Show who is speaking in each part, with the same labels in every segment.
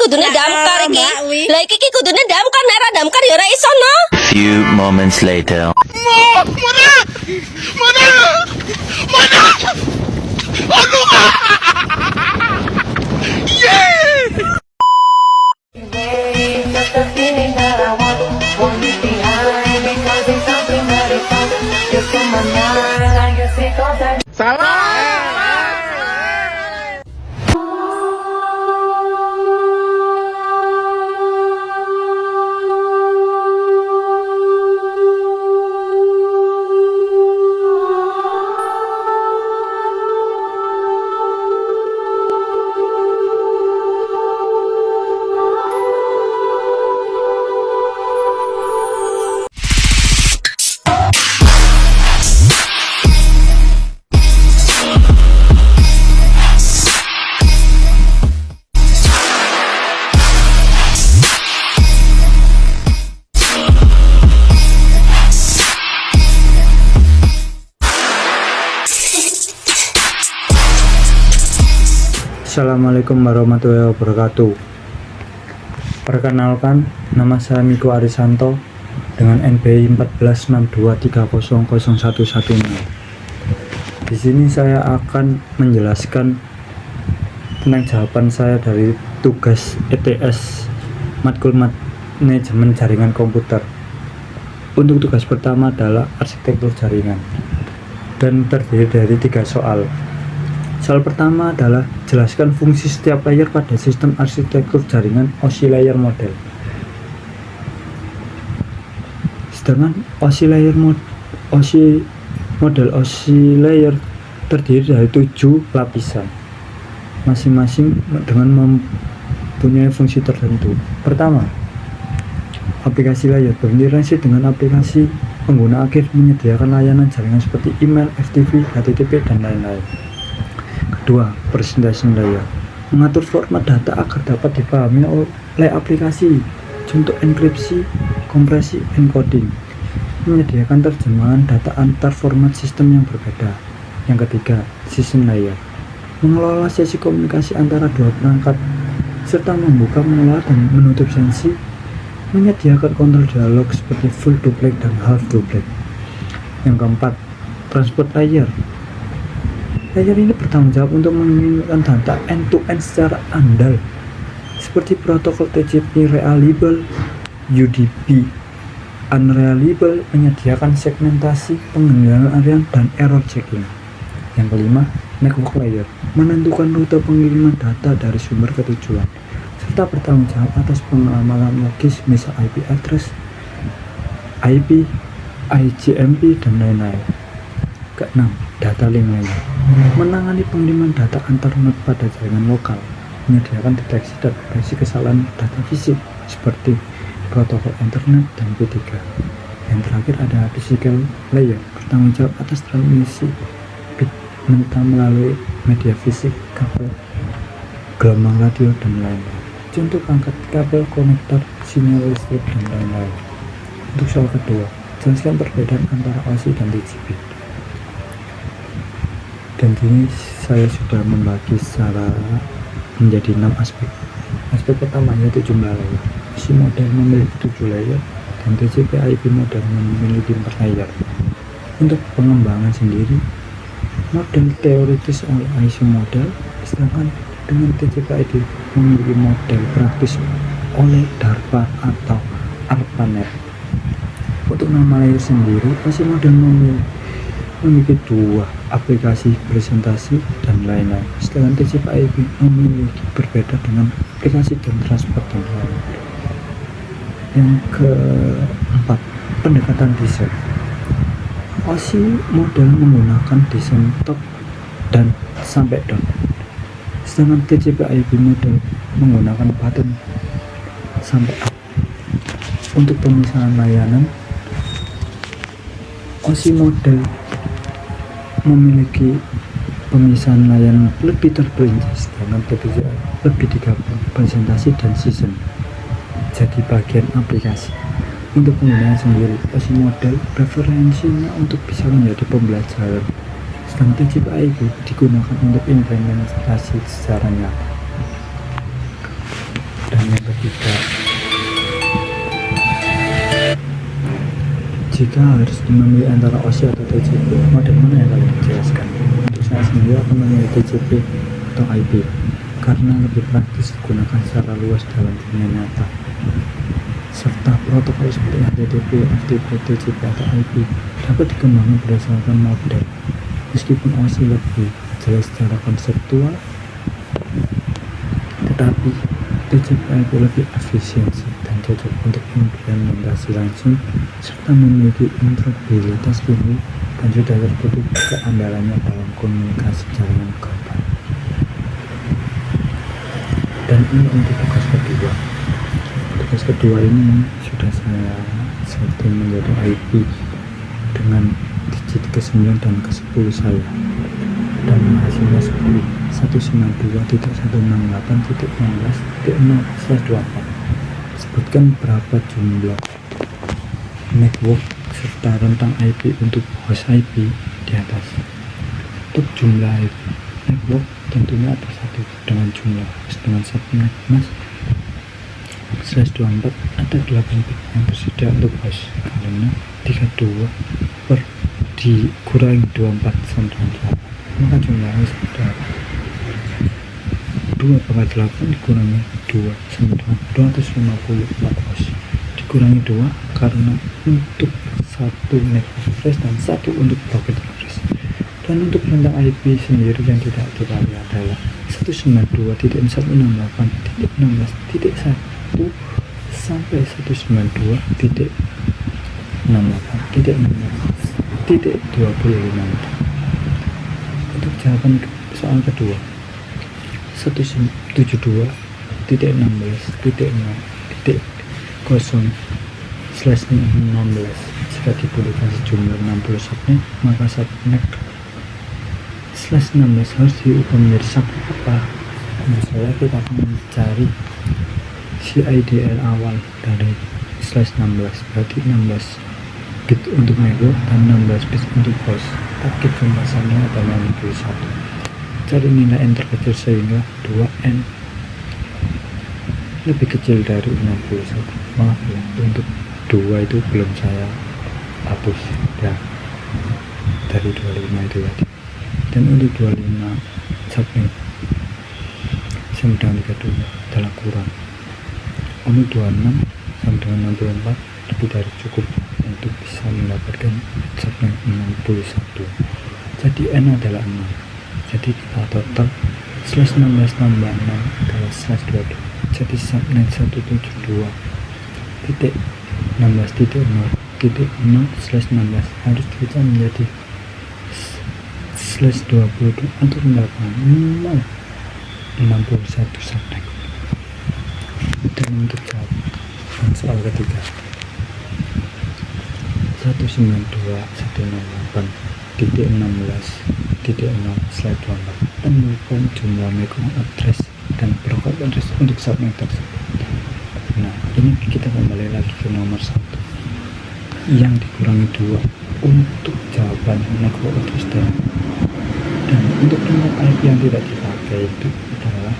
Speaker 1: kudune damkar iki. Lah iki kudune damkar nek ora damkar ya ora iso no.
Speaker 2: Few moments later.
Speaker 3: Assalamualaikum warahmatullahi wabarakatuh. Perkenalkan, nama saya Miko Arisanto dengan NPI 1462300110. Di sini saya akan menjelaskan tentang jawaban saya dari tugas ETS matkul manajemen jaringan komputer. Untuk tugas pertama adalah arsitektur jaringan dan terdiri dari 3 soal. Soal pertama adalah jelaskan fungsi setiap layer pada sistem arsitektur jaringan OSI layer model. Sedangkan OSI layer terdiri dari 7 lapisan, masing-masing dengan mempunyai fungsi tertentu. Pertama, aplikasi layer berinteraksi dengan aplikasi pengguna akhir menyediakan layanan jaringan seperti email, FTP, HTTP, dan lain-lain. Kedua, presentation layer mengatur format data agar dapat dipahami oleh aplikasi, contoh enkripsi, kompresi, encoding, menyediakan terjemahan data antar format sistem yang berbeda. Yang ketiga, session layer mengelola sesi komunikasi antara dua perangkat serta membuka, mengelola, dan menutup sesi, menyediakan kontrol dialog seperti full duplex dan half duplex. Yang keempat, transport layer. Layer ini bertanggung jawab untuk mengirimkan data end-to-end secara andal, seperti protokol TCP reliable, UDP unreliable, menyediakan segmentasi, pengendalian area, dan error checking. Yang kelima, network layer menentukan rute pengiriman data dari sumber ke tujuan, serta bertanggung jawab atas pengamalan logis, misal IP address, IP, IGMP, dan lain-lain. Keenam, data link layer menangani pengiriman data antar node pada jaringan lokal, menyediakan deteksi dan koreksi kesalahan data fisik seperti protokol internet dan P3. Yang terakhir ada physical layer bertanggung jawab atas transmisi bit mentah melalui media fisik, kabel, gelombang radio, dan lain-lain. Contoh pangkat kabel, konektor, sinyal listrik, dan lain-lain. Untuk soal kedua, jelaskan perbedaan antara OSI dan TCP. Dan kini saya sudah membagi secara menjadi 6 aspek. Aspek pertama yaitu jumlah layer. OSI model memiliki 7 layer dan TCP/IP model memiliki 4 layer. Untuk pengembangan sendiri, model teoritis oleh ISO model, sedangkan dengan TCP/IP memiliki model praktis oleh DARPA atau ARPANET. Untuk nama layer sendiri, OSI model memiliki 2 aplikasi presentasi dan lain-lain, sedangkan TCP/IP memiliki berbeda dengan aplikasi dan transport dan lain-lain. Yang keempat, pendekatan desain. OSI model menggunakan desain top dan sampai down, sedangkan TCP/IP model menggunakan button sampai up. Untuk pemisahan layanan, OSI model memiliki pemisahan layanan lebih terperinci, sedangkan TCP lebih digabung presentasi dan season jadi bagian aplikasi. Untuk penggunaan sendiri, OSI model preferensinya untuk bisa menjadi pembelajaran, sedangkan TCP/IP digunakan untuk implementasi secara nyata. Dan Dan yang ketiga, jika harus memilih antara OSI atau TCP, model mana yang kalian jelaskan? Untuk saya sendiri akan memilih TCP atau IP karena lebih praktis digunakan secara luas dalam dunia nyata, serta protokol seperti HTTP, FTP, TCP atau IP dapat dikembangkan berdasarkan model. Meskipun OSI lebih jelas secara konseptual, tetapi TCP IP lebih efisiensi dan cocok untuk implementasi langsung serta memiliki interoperabilitas tinggi dan sudah terbukti keandalannya dalam komunikasi jaringan global. Dan ini untuk tugas kedua. Tugas kedua ini sudah saya setting menjadi IP dengan digit ke-9 dan ke-10 saya, dan hasilnya seperti 192.168.16.0/24. Sebutkan berapa jumlah network serta rentang IP untuk host IP di atas. Untuk jumlah IP network tentunya ada satu dengan jumlah host dengan subnet mas /24 ada 8 bit yang tersedia untuk host karena 32 per dikurangi 24 sama dengan 8, maka jumlah host ada 2/8 dikurangi 2 sama dengan 254 host dikurangi 2 karena untuk satu network address dan satu untuk packet address. Dan untuk rentang IP sendiri yang tidak kita lihat adalah 192.168.16.1 sampai 192.168.16.25. Untuk jawaban soal kedua, 172.168.0/16 jika dibutuhkan sejumlah 60 subnet, maka subnet /16 harus diubah menjadi subnet apa? Misalnya kita akan mencari CIDR awal dari /16, berarti 16 bit untuk network dan 16 bit untuk host. Target pembahasannya adalah 61. Cari nilai n terkecil sehingga 2n lebih kecil dari 61. Maaf ya, untuk 2 itu belum saya hapus ya, dari 25 itu tadi. Dan untuk 25 subnet sama dengan 32 adalah kurang. Untuk 26 sama dengan 64 lebih dari cukup untuk bisa mendapatkan subnet 61. Jadi n adalah 6. Jadi kita total /16 tambah 6 adalah /22. Jadi subnet 172.16.0.0/16 harus kita menjadi /22 untuk mendapatkan 61 subnet. Dan untuk jawaban soal ketiga, 192.168.16.0/24 temukan jumlah MAC address dan broker address untuk subnet tersebut. Nah, ini kita kembali lagi ke nomor 1 yang dikurangi 2 untuk jawaban network address dan untuk nomor IP yang tidak dipakai itu adalah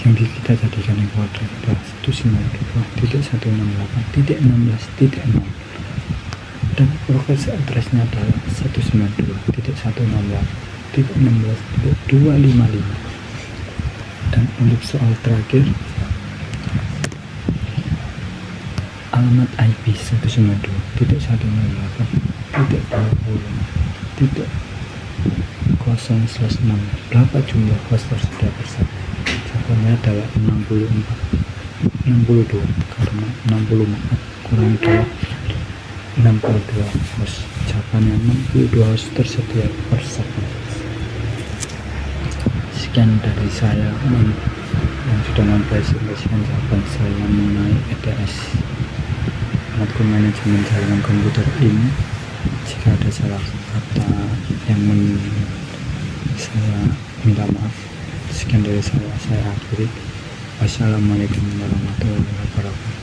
Speaker 3: yang kita jadikan network address adalah 192.168.16.0 dan broker addressnya adalah 192.168.16.255. Dan untuk soal terakhir, alamat IP 192.168.20/6 berapa jumlah host tersedia bersama? Jawabannya adalah 62 karena 64 kurangi 2 62 host. Jawabannya 62 host tersedia bersama. Sekian dari saya yang sudah mempresentasikan jawaban saya mengenai ETS atau manajemen jaringan komputer ini. Jika ada salah kata yang saya minta maaf. Sekian dari saya akhiri. Wassalamualaikum warahmatullahi wabarakatuh.